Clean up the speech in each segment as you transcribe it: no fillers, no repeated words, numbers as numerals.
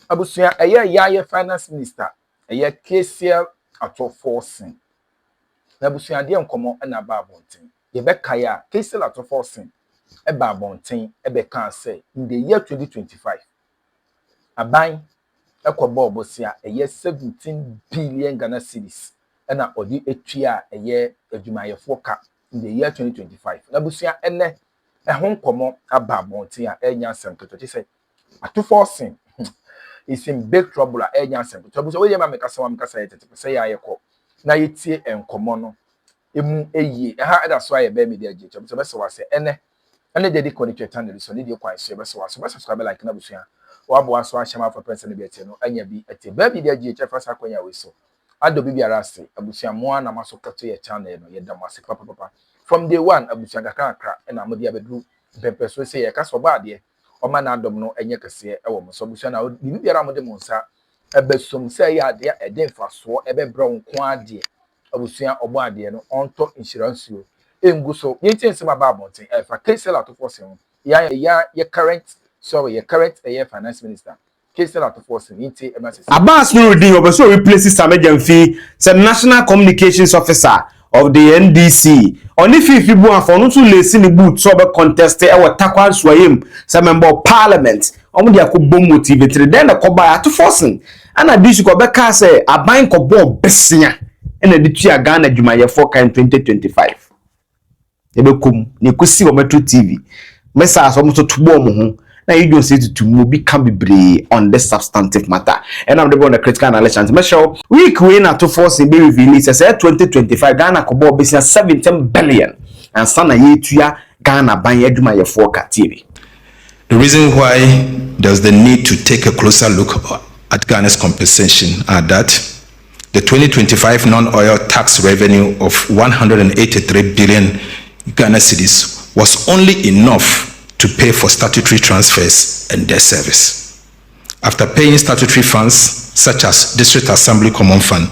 Abusia eye finance minister eye KCL Ato Forson. Abusia de nkomo na ba abonten. Ye be kaya KCL Ato Forson e ba abonten e be kan say in the year 2025 aban ekobo obosia eye 17 billion Ghana cedis na odi etua eye adwumayefo ka in the year 2025. Abusia ene ho nkomo aba abonten a enya asem keto say Ato Forson is in big trouble at enya asem keto. So we dey make kasa yete say ya yeko na yetie enkomo no emu eye ha that's why e be media je so be so wa say ene dey connect channel so need you kwai so be so wa so be subscribe like na busua wa bo aso ahema for person be ete no anya bi ete ba media je che fasa kwanya we so ado bibiara se abusua mo ana maso kato ye channel no ye da mase papa from day one abusua kakra na mo dia bedru pempe so say ye ka so ba de o ma na adom no enye kese e wo mo so abusua na bibiara mo de mo nsa ebesom say ya de e de faso ebe bro nko ade abusua obo ade no onto insurance yo engu so yentin se ba abonten fa KCL Ato Forson ya current finance minister KCL Ato Forson yentin Abbas Nuruddin obeso replace Samejamfi say national communications officer of the NDC oni fifi bu afọ no to lesi ni boot so be contest e wa takwa soyem say member of parliament omo dia ko bom motivate den ko ba Ato Forson ana disu ko be ka say aban ko bo besia ena di tua Ghana adwumayefo kan 2025 ebekum ne kusi wo Metro TV mesa aso mo to tubo mo ho na you don't say to mo be can be on this substantive matter and I'm the one the critical analysis me show week we na Ato Forson be reveal say 2025 Ghana ko bo business 17 billion and sana ye tua Ghana ban adwumayefo ka TV. The reason why there's the need to take a closer look at Ghana's compensation are that the 2025 non-oil tax revenue of 183 billion Ghana cedis was only enough to pay for statutory transfers and debt service. After paying statutory funds such as District Assembly Common Fund,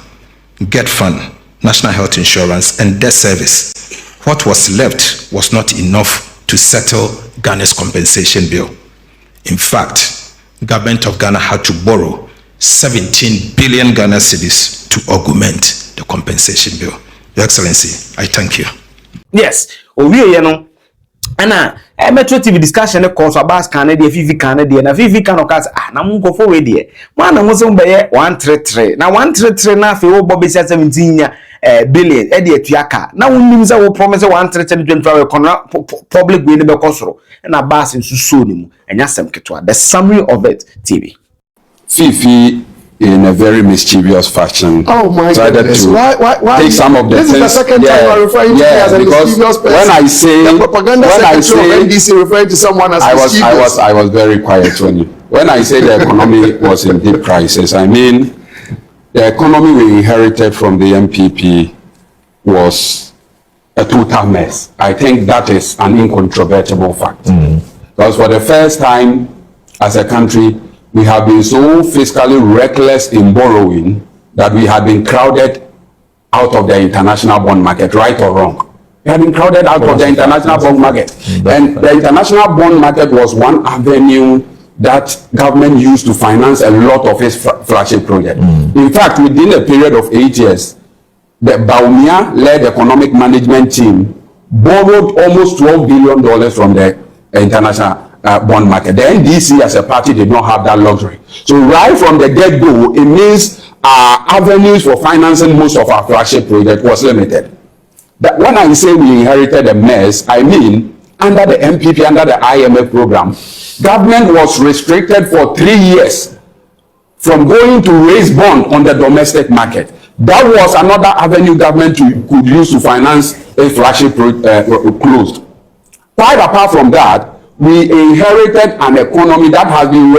Get Fund, National Health Insurance, and debt service, what was left was not enough to settle Ghana's compensation bill. In fact, the government of Ghana had to borrow 17 billion Ghana cedis to augment the compensation bill. Your Excellency, I thank you. Yes, we know. Ana Metro TV discussion e cause Abbas Canada FV Canada na FV Canada cause na munko for we dey man na mo so be 133 na 133 na fe wo bobe 17 billion e dey tuaka na wonnim say wo promise 133 25 public we dey be kosoro na Abbas nsuso ni mu enya sem ketwa the summary of it TV Fifi in a very mischievous fashion. Oh my goodness. Why take some of the this things. This is the second time you're referring to me as a mischievous person. When I say the propaganda secretary of NDC referring to someone as mischievous. I was very quiet when I say the economy was in deep crisis. I mean the economy we inherited from the MPP was a total mess. I think that is an incontrovertible fact. Because for the first time as a country, we have been so fiscally reckless in borrowing that we have been crowded out of the international bond market, right or wrong. We have been crowded out of the international bond market. And the international bond market was one avenue that government used to finance a lot of its flagship projects. In fact, within a period of 8 years, the Baumia-led economic management team borrowed almost $12 billion from the international bond market. The NDC as a party did not have that luxury. So right from the get-go, it means avenues for financing most of our flagship project was limited. That when I say we inherited a mess, I mean under the MPP, under the IMF program, government was restricted for 3 years from going to raise bond on the domestic market. That was another avenue government could use to finance a flagship closed. Quite apart from that, we inherited an economy that has been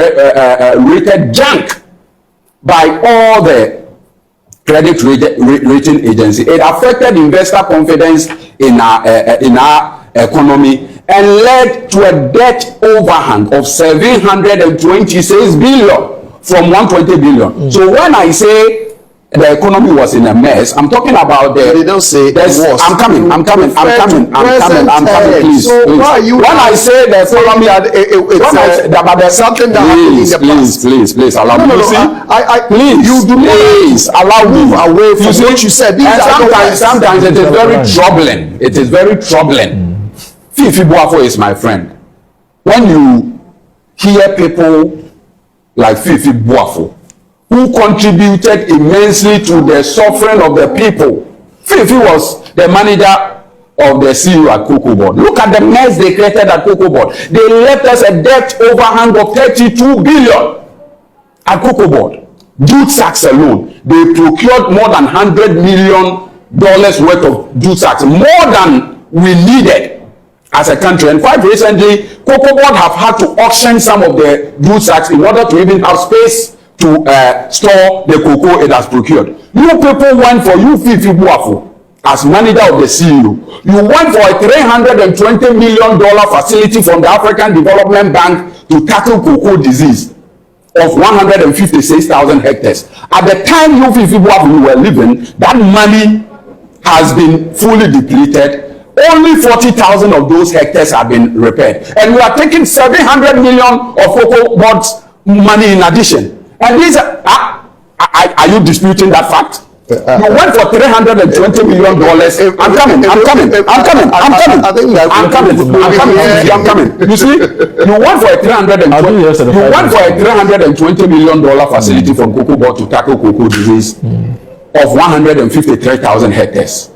rated junk by all the credit rating agencies. It affected investor confidence in our economy and led to a debt overhang of 726 billion from 120 billion. So when I say the economy was in a mess. I'm talking about the. They don't say it was. I'm coming, please. So please. why are you? When I say the economy, it's something that happened in the past. Please allow me. No, Please, you do please allow me. move away from what you said. And sometimes it is very troubling. It is very troubling. Fifi Boafo is my friend. When you hear people like Fifi Boafo, who contributed immensely to the suffering of the people. Fifi was the manager of the CEO at Cocoa Board. Look at the mess they created at Cocoa Board. They left us a debt overhang of 32 billion at Cocoa Board. Jute sacks alone, they procured more than $100 million worth of jute sacks, more than we needed as a country. And quite recently, Cocoa Board have had to auction some of the jute sacks in order to even have space to store the cocoa it has procured. You people went for Fifi Boafo as manager of the CEO. You went for a $320 million facility from the African Development Bank to tackle cocoa disease of 156,000 hectares. At the time Fifi Boafo were living, that money has been fully depleted. Only 40,000 of those hectares have been repaired. And we are taking 700 million of Cocoa Board's money in addition. And these are you disputing that fact? You went for $320 million. I'm coming. You see, you went for a $320 million facility from Cocoa Board to tackle cocoa disease of 153,000 hectares.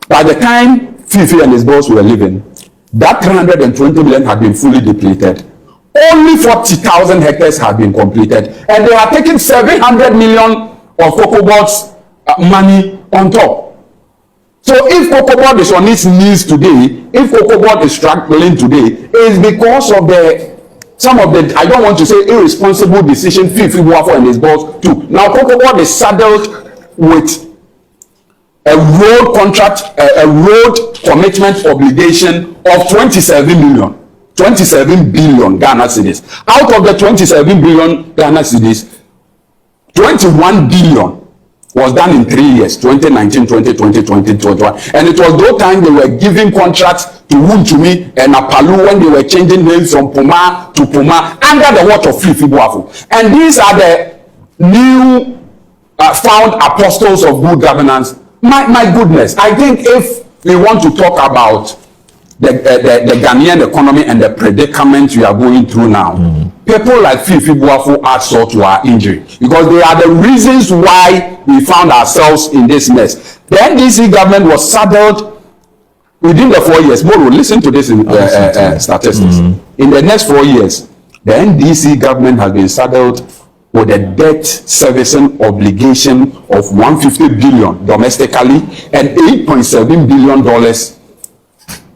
By the time Fifi and his boss were living, that 320 million had been fully depleted. Only 40,000 hectares have been completed, and they are taking 700 million of Cocoa Board's money on top. So if Cocoa Board is on its knees today, if Cocoa Board is struggling today, it's because of some of the, I don't want to say irresponsible decision Fifi Boafo and his boss took. Now Cocoa Board is saddled with a road contract, a road commitment obligation of 27 billion Ghana cedis. Out of the 27 billion Ghana cedis, 21 billion was done in 3 years, 2019, 2020, 2021. And it was those time they were giving contracts to Wuntumi and Apalu when they were changing names from Puma to Puma under the watch of Fifi Boafo. And these are the new found apostles of good governance. My goodness, I think if we want to talk about the Ghanaian economy and the predicament we are going through now, people like Fifi Boafo add salt to our injury, because they are the reasons why we found ourselves in this mess. The NDC government was saddled within the 4 years. Moro, listen to this statistics. In the next 4 years, the NDC government has been saddled with a debt servicing obligation of 150 billion domestically and $8.7 billion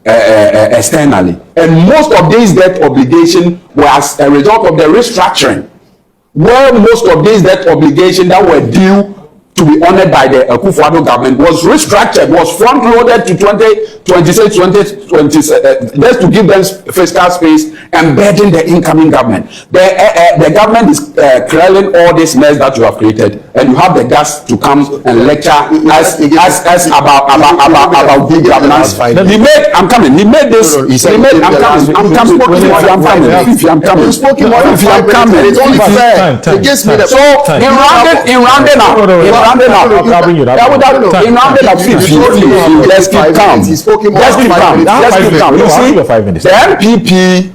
externally. And most of these debt obligations were as a result of the restructuring, where most of these debt obligations that were due to be honored by the Akufo-Addo government was restructured, was front-loaded to 2026, 2027, just to give them fiscal space and burden the incoming government. The government is clearing all this mess that you have created, and you have the guts to come and lecture us about good governance. He made this. I'm coming. You spoke in more than 5 minutes. It's only fair. It gives me the. So in rounding up, let's keep calm. You see, the MPP,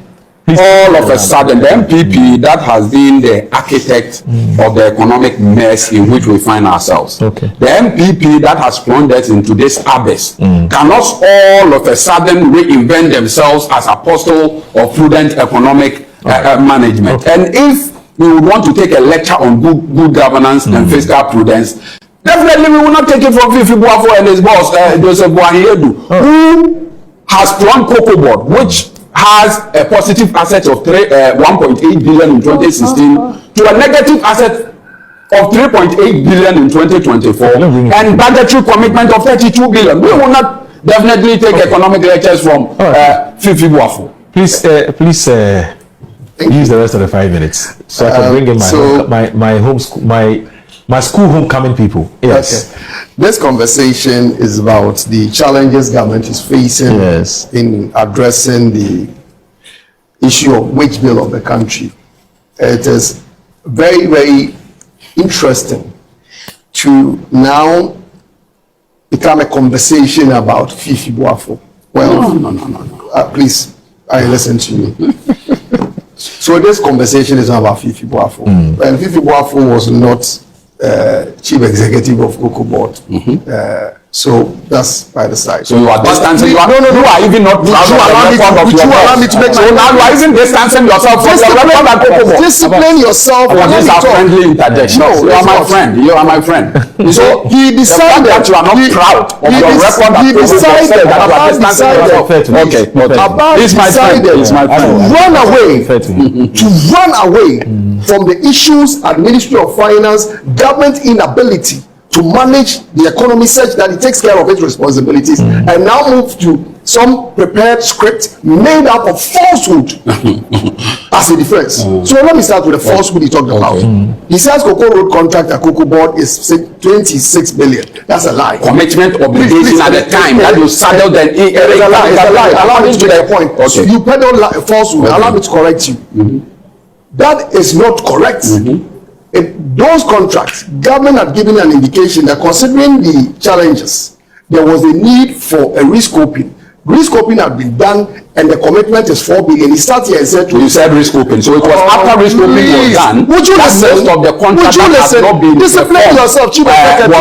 all of a sudden, the MPP that has been the architect of the economic mess in which we find ourselves. Okay. The MPP that has plunged us into this abyss cannot all of a sudden reinvent themselves as apostle of prudent economic management. Okay. And if we would want to take a lecture on good governance and fiscal prudence, definitely we will not take it from Fifi Boafo and his boss, Joseph Boahiedu, who has planned Cocoa Board, which has a positive asset of 1.8 billion in 2016 to a negative asset of 3.8 billion in 2024 and budgetary commitment of 32 billion. We will not definitely take economic lectures from Fifi Boafo. Please use the rest of the 5 minutes so I can bring in my My school homecoming people. Yes. Okay. This conversation is about the challenges government is facing in addressing the issue of wage bill of the country. It is very, very interesting to now become a conversation about Fifi Boafo. Well, no. Please, I listen to you. So this conversation is not about Fifi Boafo. And Fifi Boafo was not chief executive of Cocoa Board. So that's by the side. So you are distancing. You are even not proud of the record of your boss. So now you are even distancing yourself from the record of Cocoa Board. Discipline yourself. These are friendly interjections. No, you are my friend. You are my friend. So he decided that you are not proud of your record. He decided to run away from the issues at Ministry of Finance, government inability to manage the economy such that it takes care of its responsibilities, and now move to some prepared script made up of falsehood as a defense. So let me start with the falsehood he talked about. He says Cocoa Road contract at Cocoa Board is 26 billion. That's a lie. Commitment obligation at the time that you saddled the it's a lie. Allow me to make a point. Okay. You peddle falsehood. Allow me to correct you. That is not correct. Those contracts, government had given an indication that considering the challenges, there was a need for a rescoping. Rescoping had been done, and the commitment is 4 billion. He started here and said, "You said rescoping, so it was after rescoping was done." Would you listen? Of the contract would you listen? Discipline yourself, Chief Executive.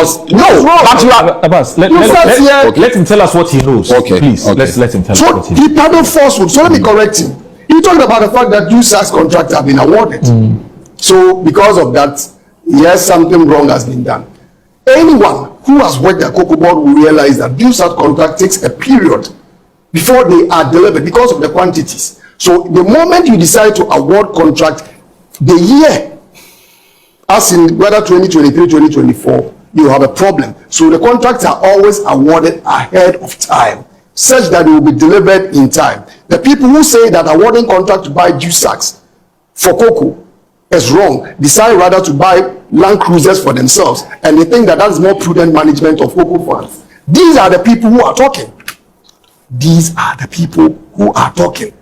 Let him tell us what he knows. Okay, please. Okay. Let's let him tell us what he knows. He peddled falsehood. So let me correct him. He talked about the fact that USAC's contracts have been awarded. So because of that, yes, something wrong has been done. Anyone who has worked at Cocoa Board will realize that USAC contract takes a period before they are delivered because of the quantities. So the moment you decide to award contract, the year, as in whether 2023, 2024, you have a problem. So the contracts are always awarded ahead of time, such that they will be delivered in time. The people who say that awarding contract to buy USACs for cocoa is wrong, decide rather to buy Land Cruisers for themselves, and they think that that is more prudent management of cocoa funds. These are the people who are talking. These are the people who are talking.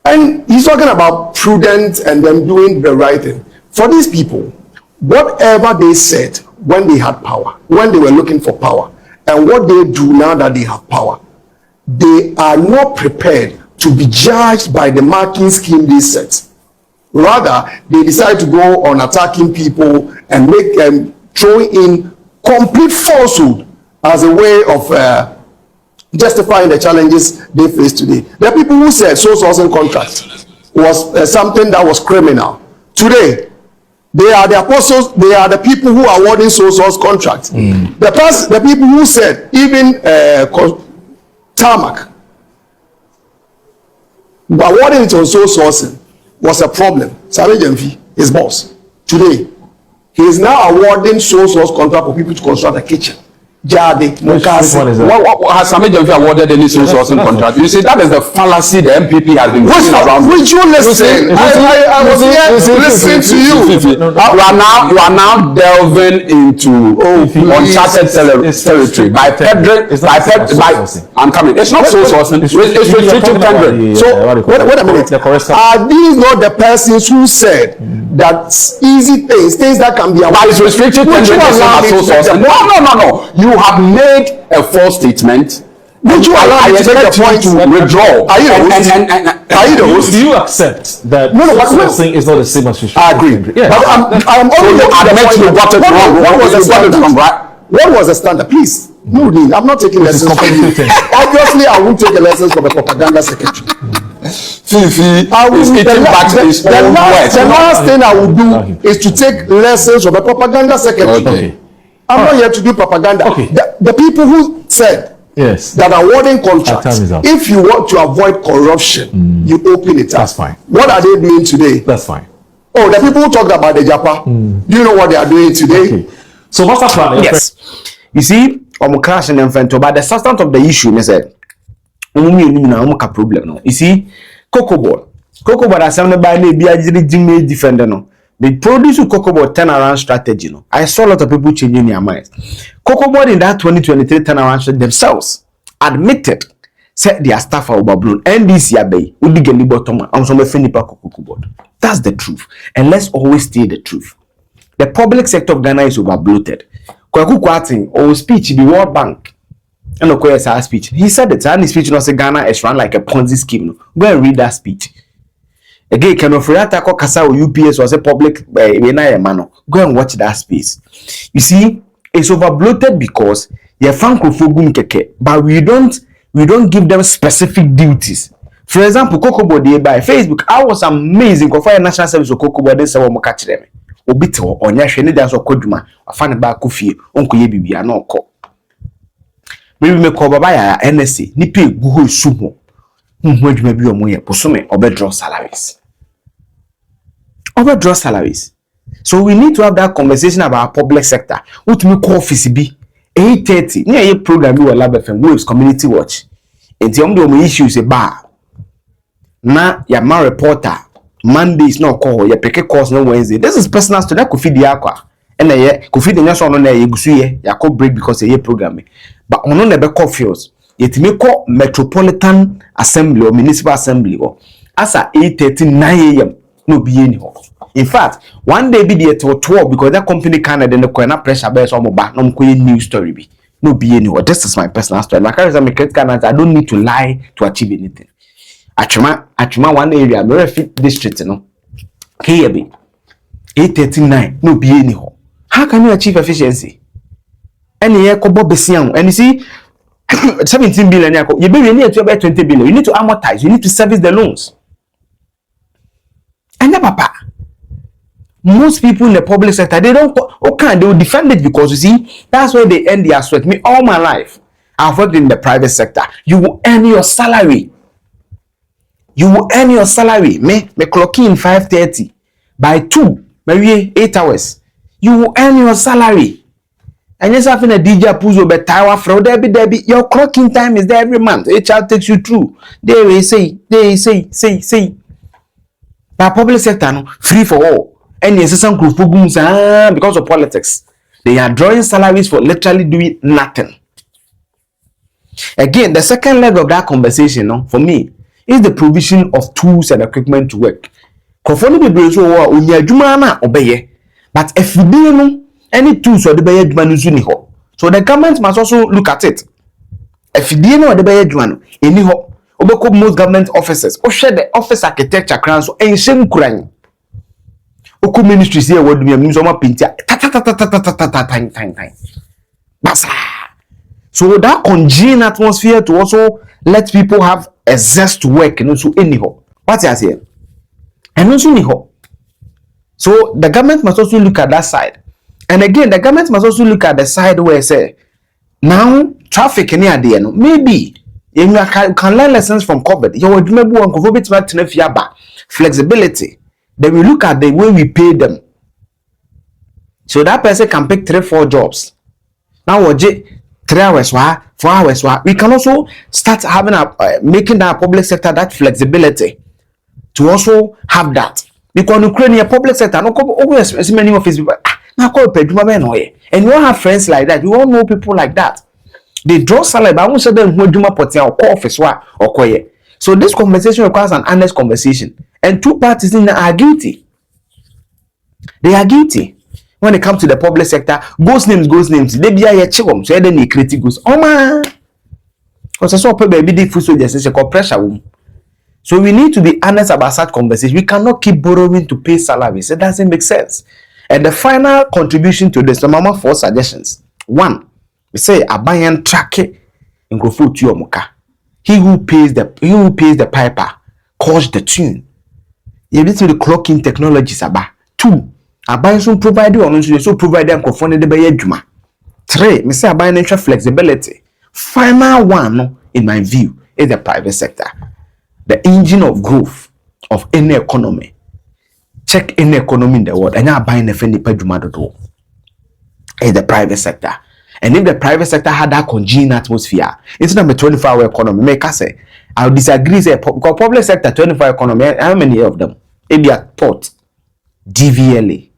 And he's talking about prudence and them doing the right thing. For these people, whatever they said when they had power, when they were looking for power, and what they do now that they have power, they are not prepared to be judged by the marking scheme they set. Rather, they decide to go on attacking people and make them throwing in complete falsehood as a way of justifying the challenges they face today. There are people who said sole sourcing contracts was something that was criminal. Today, they are the apostles, they are the people who are awarding sole source contracts. The people who said even tarmac, awarding it on sole sourcing was a problem. Sami Jemfi, his boss, today, he is now awarding sole source contract for people to construct a kitchen. Jade, Mokasi. Has Sami Jemfi awarded any sole sourcing contract? You see, that is the fallacy the MPP has been pushing around. Would you listen? I was here listening to you. You are now delving into uncharted territory by I'm coming. It's not sole sourcing. It's restricted tendering. So wait a minute. Are these not the persons who said that easy things that can be awarded? It's restricted tendering. No. You have made a false statement. Would you allow me to make a point to withdraw? Are you the host? Do you accept that sourcing is not the same as restricted? I agree. Yeah. But I'm only admit you got it wrong. What was the standard? Please. No, I'm not taking lessons from you. Obviously, I won't take the lessons from a propaganda secretary. Fifi is eating back his own words. The last thing I will do is to take lessons from a propaganda secretary. Okay. I'm not here to do propaganda. Okay. The people who said that awarding contracts, if you want to avoid corruption, you open it up. That's fine. What are they doing today? That's fine. Oh, the people who talked about the Japa, do you know what they are doing today? Okay. So master plan. Yes. You see, I'm crashing in front of, but the substance of the issue, I said, problem. You see, Cocoa Board, assembly by the BIG defender. the produce cocoa board turnaround strategy. No, I saw a lot of people changing their minds. Cocoa board in that 2023 turnaround strategy themselves admitted said their staff are overblown. NDC abey would get the bottom on some cocoa board. That's the truth, and let's always stay the truth. The public sector of Ghana is overbloated. Kwaku Kwarteng or speech the World Bank. And of course, our speech. He said it, and his speech was Ghana is run like a Ponzi scheme. Go and read that speech. Again, can Ofriata Kasa or UPS was a public go and watch that space. You see, it's overbloated because you're keke, but we don't give them specific duties. For example, Cocoa Board by Facebook. I was amazing for a national service of Cocoa Board. They mo catch them. Obito or nyashwe ni dance okoduma. Afane ba kufie. Onko ye bibia na oko. Maybe me call baba ya NSA. Ni pay guho sumo. Adwuma bi omo ye posome obedraw salaries. Overdraw salaries. So we need to have that conversation about our public sector. What me call office be 8:30. Near a program we will Lab FM Waves Community Watch. And the only issues a bar. Na ya man reporter Monday is not call ya peke course no Wednesday. This is personal story that could feed the aqua. And could feed the national no ye gusuye ya call break because ye programming. But on no nebe call fields. Yet me call Metropolitan Assembly or Municipal Assembly or as at 8:30 9 a.m. no be any ho. In fact, one day be there till 12 because that company Canada the corner pressure bears on mobile no news story be no be any ho. This is my personal story. My character make Canada. I don't need to lie to achieve anything. Akroma one area, very fit district, you know. Here be 839, no be any ho. How can you achieve efficiency? Any year kobo besian, and you see 17 billion. You be need to about 20 billion. You need to amortize, you need to service the loans. And papa, most people in the public sector they don't they will defend it because you see that's where they earn their sweat. Me all my life, I've worked in the private sector. You will earn your salary. You will earn your salary. Me clock in 5:30. By 2, maybe 8 hours. You will earn your salary. And yes, having a DJ pulls over tower from Debbie. Your clocking time is there every month. HR takes you through. They say. But public sector no free for all. And yes, some group because of politics. They are drawing salaries for literally doing nothing. Again, the second leg of that conversation, no, for me, is the provision of tools and equipment to work. Kofoni be brezo wa unya adwuma na obeye. But if you no any tools or the beye adwuma no ni ho. So the government must also look at it. If you no the beye adwuma no eni ho. Obeko most government offices. O share the office architecture kran so enhyem kuran. Oku ministries here word me so ma pintia. Time. Basa. So that congealing atmosphere to also let people have a zest to work and also anyhow. What I say? And also anyhow. So the government must also look at that side. And again, the government must also look at the side where say now traffic near the end. Maybe you can learn lessons from COVID. You would remember one COVID flexibility. Then we look at the way we pay them. So that person can pick 3-4 jobs. Now 3 hours, 4 hours. We can also start having making that public sector that flexibility to also have that. Because Ukrainian public sector, no always many of his people. Now call and you all have friends like that. You all know people like that. They draw salary, but I won't say them who do my or office or quiet. So this conversation requires an honest conversation, and two parties in are guilty. They are guilty. When it comes to the public sector, ghost names. They be a chewum, so then they critic goes. Oh man, because I saw baby they full soldiers say called pressure room. So we need to be honest about such conversation. We cannot keep borrowing to pay salaries. It doesn't make sense. And the final contribution to this, Mama, 4 suggestions. 1, we say a buy and track it and go food to your mocha. He who pays the piper calls the tune. You need to the clocking technologies about 2. A buy some provider or so provide them confounded by Juma. 3, me say a buy nature flexibility. Final one, in my view, is the private sector. The engine of growth of any economy. Check any economy in the world, and now buying a penny per Juma do. Is the private sector. And if the private sector had that congenial atmosphere, it's not a 24-hour economy. Make us say, I would disagree. Say, because public sector 24-hour economy, how many of them? Maybe a thought. DVLA,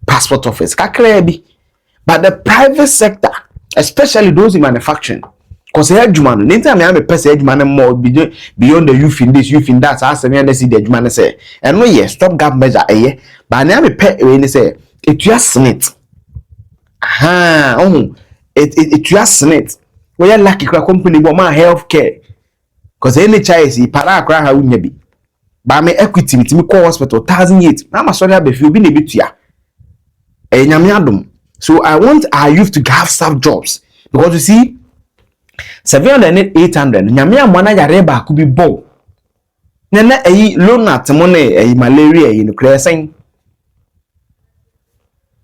passport office, kakra bi. But the private sector, especially those in manufacturing, because Edgeman, anytime I am a person, Edgeman more beyond the youth in this, youth in that, I see the Edgeman say, and no, yes, stop gap measure, but I am a pet when they say, it just snit. It just snit. We are lucky company, but my healthcare, because NHIS is para cry how we be. But my equity, with me call hospital, 1,008. Now, my son, if you be a bit here. So I want our youth to have staff jobs because you see 700 800 nyamia mwana ya reba could be bow nana loan at money malaria in the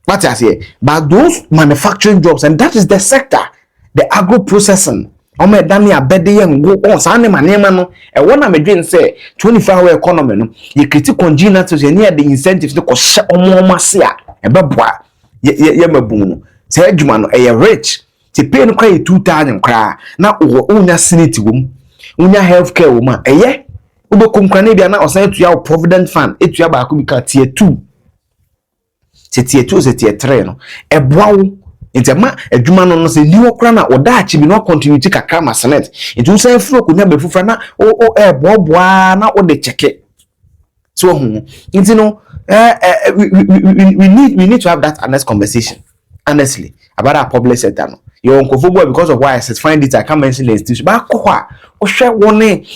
what I say, but those manufacturing jobs, and that is the sector, the agro processing. I'm a damn abede and go on Sunday manema and one I'm a say 24-hour economy no you critique congenial to near the incentives to cost more massia and babwa ye mabuno say Jumano a rich to pay no cry 2,000 cry now unya sanity wom unya healthcare woman ye ubo kumkranibia na osan to your provident fund etu ya ba ko bi ka tier 2 tier 2 tier 3 no eboawo intema adwuma no se liwo kra na oda achi bi no continue to kakra masenet itu say fro ko nya befufra na eboaboa na ode cheke so you know we need to have that honest conversation honestly about our public sector no you uncomfortable boy because of why I said find it I can't mention the institution but ko a o hwe woni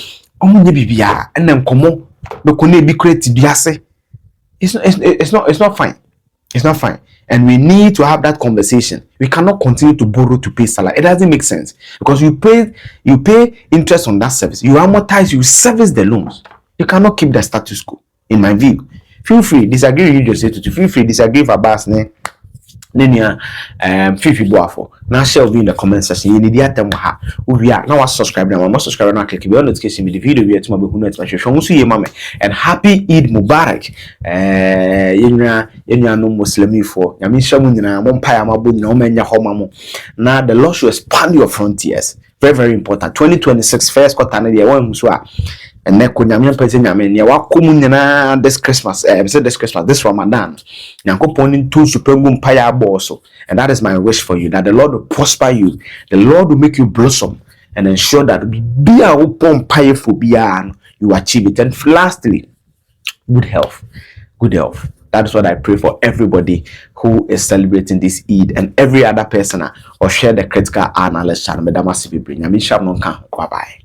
omunye bibia enem komo be ko na bi create biase it's not fine. It's not fine. And we need to have that conversation. We cannot continue to borrow to pay salary. It doesn't make sense because you pay interest on that service. You amortize, you service the loans. You cannot keep the status quo, in my view. Feel free, disagree with your to feel free, disagree with Abbas, Linear, Fifi Boafo. Now shall be in the comment section. You need the item we are now subscribe now. Must subscribe now. Click the notification with the video. We are to my book and happy Eid Mubarak. No Muslim for Yamisha Mumpire Mabu no menya homamo. Now the Lord should expand your frontiers. Very, very important. 2026 first quarter and then kunyamia person yamen ya wakumu this Christmas this Ramadan nyankopon too supreme empire also, and that is my wish for you, that the Lord will prosper you, the Lord will make you blossom and ensure that be a open empire for you achieve it. And lastly, good health. That is what I pray for everybody who is celebrating this Eid and every other person or share the critical analyst channel. Bye bye.